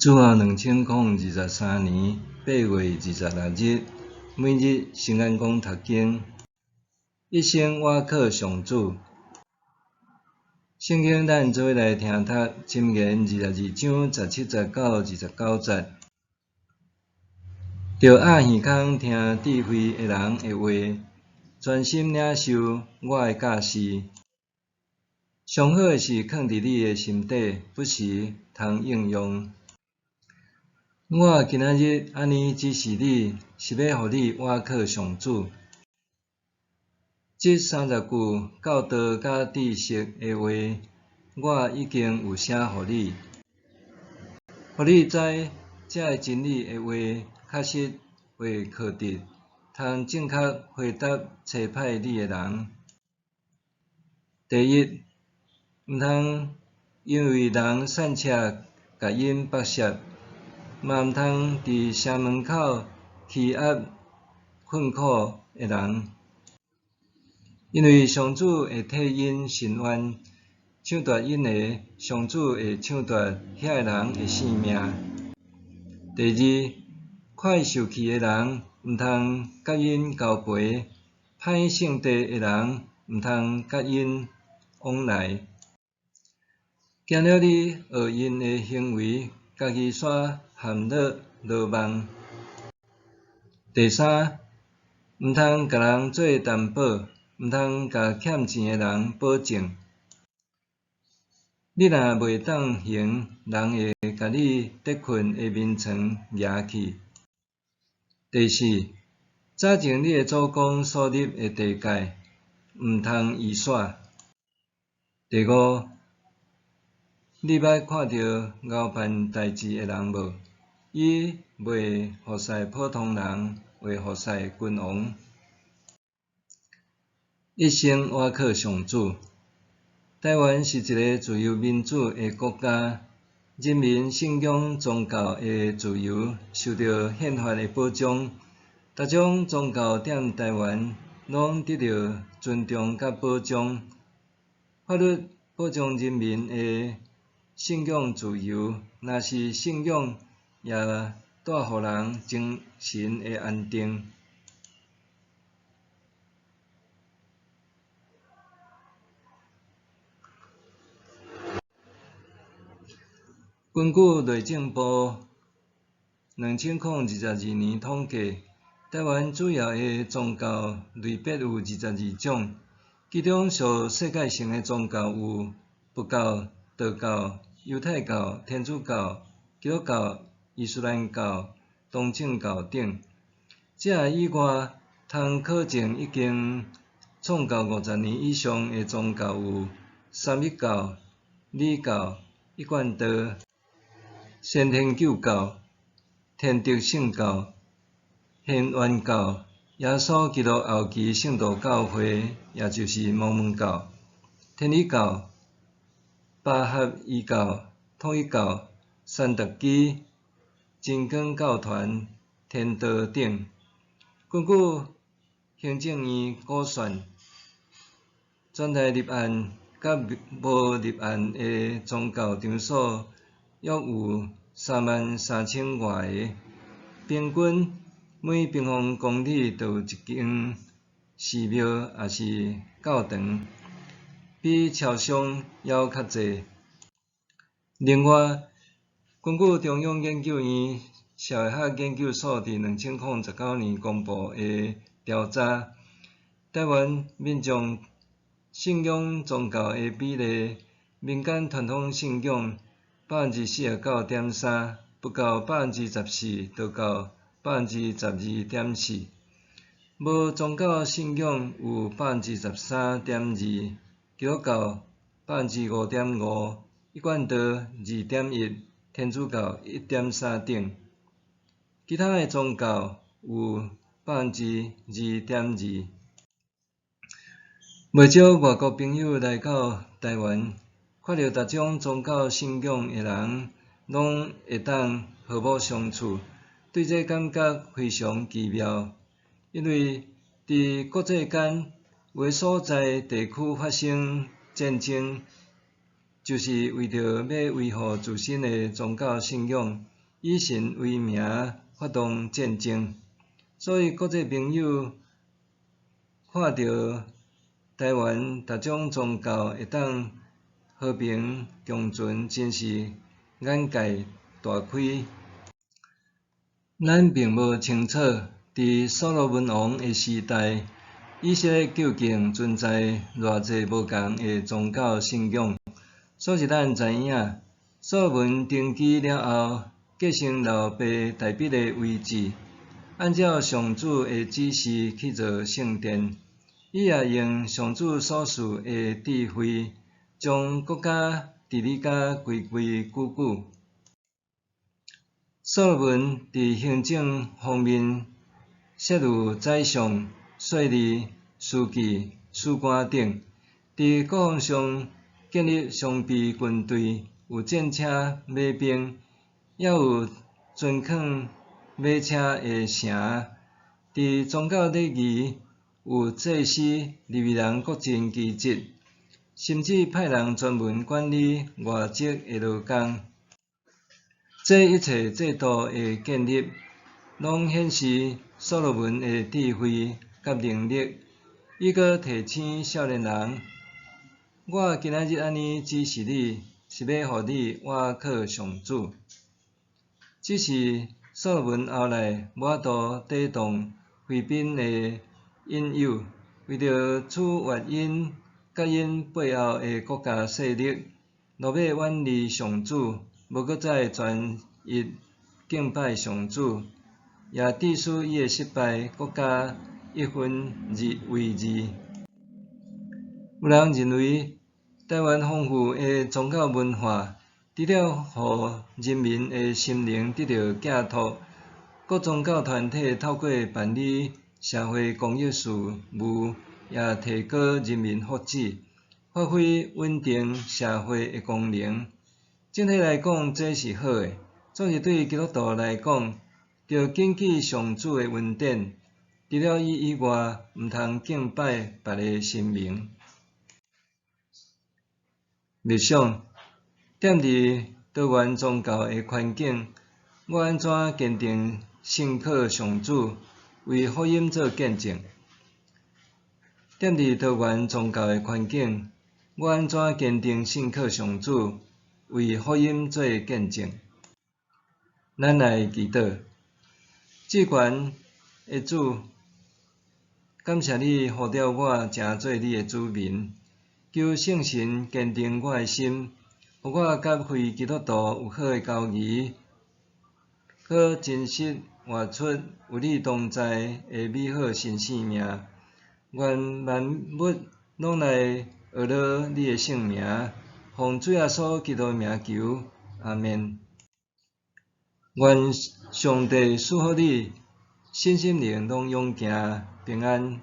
主后2023年8月26日，每日圣安宫读经，一生我靠上主。圣经咱做伙来听读箴言22章17、19、29节。着爱耳孔听智慧的人的话，专心领受我的教示。上好是藏伫你的心底，不时通应用。我今仔日安尼指示你，是要互你倚靠上主。这30句教导甲知识的话，我已经有写互你，互你知这个真理的话，确实会靠得，通正确回答差派你的人。第一，毋通因为人散车甲因剥削。嘛毋通伫城门口欺压困苦的人，因为上主会替因伸冤，抢夺因的，上主会抢夺遐个人的性命。第二，快受气的人毋通甲因交陪，歹性地的人毋通甲因往来，惊了你学因的行为，家己煞陷落落网。第三，毋通甲人做担保，毋通甲欠钱的人保证。你若袂当行，人会甲你得困的眠床掠去。第四，早前你的祖公所立的地界，毋通移煞。第五，你捌看到熬办代志的人无？伊袂服侍普通人，会服侍君王。一生倚靠上主。台湾是一个自由民主的国家，人民信仰宗教的自由受到宪法的保障，各种宗教踮台湾拢得到尊重甲保障。法律保障人民的信仰自由，若是信仰也带互人精神的安定。根据内政部2022年统计，台湾主要的宗教类别有22种，其中属世界性的宗教有佛教、道教、犹太教、天主教、基督教、伊斯兰教、东正教等。这以外，通考证已经创教50年以上的宗教有三一教、礼教、一贯道、先天救教、天德圣教、显原教、耶稣基督后期圣道教会，也就是摩门教、天理教、巴哈伊教、统一教、三德基、真光教团、天道等。根据行政院估算，全台立案甲无立案的宗教场所约有33000外个，平均每平方公里就有一间寺庙也是教堂，比超商还较侪。另外，根据中央研究院社会学研究所伫2019年公布的调查，台湾民众信仰宗教的比例，民间传统信仰49.3%，不到14%，就到12.4%。无宗教信仰有13.2%，基督教5.5%，一贯道2.1%，天主教1.3%等。其他的宗教有2.2%。不少外国朋友来到台湾，看到各种宗教信仰的人，拢会当和睦相处，对这感觉非常奇妙。因为伫国际间，有的所在地区发生战争，就是为着要维护自身的宗教信仰，以神为名发动战争。所以国际朋友看到台湾逐种宗教会当和平共存，真是眼界大开。咱并无清楚，伫所罗门王的时代，以色列究竟存在偌济无共的宗教信仰。所是咱知影，所罗门登基了后，继承老爸大卫的位置，按照上主的指示去造圣殿。伊也用上主所赐的智慧，将国家治理甲规规矩矩。所罗门伫行政方面设有宰相、税吏、书记、史官等；伫国防上建立双臂军队，有战车、马兵，也有尊扛马车的城。伫宗教礼仪有祭司、利未人各尽其职，甚至派人专门管理外籍的劳工。这一切制度的建立，拢显示所罗门的智慧甲能力。伊阁提醒少年人：我今仔日安尼指示你，是要互你倚靠上主。只是所罗门后来无法度抵挡妃嫔的引诱，为着取悦因甲因背后的国家势力，落尾远离上主。无搁再专一敬拜上主，也致使伊的失败，国家一分为二。有人认为，台湾丰富的宗教文化，除了互人民的心灵得到寄托，各宗教团体透过办理社会公益事务，也提高人民福祉，发挥稳定社会的功能。整体来讲，这是好的。总是对基督徒来讲，着谨记上主的恩典，除了伊以外，毋通敬拜别个神明。默想，踮伫多元宗教的环境，我安怎坚定信靠上主，为福音做见证？踮伫多元宗教的环境，我安怎坚定信靠上主？为福音做见证。咱来祈祷，至悬的主，感谢你呼召我成做你的子民，求圣神坚定我的心，互我甲非基督徒有好的交谊，可真实活出有你同在的美好新生命。愿万物拢来学乐你的圣名。奉主耶稣基督名求，阿们。愿上帝赐福你，身心灵拢勇行平安。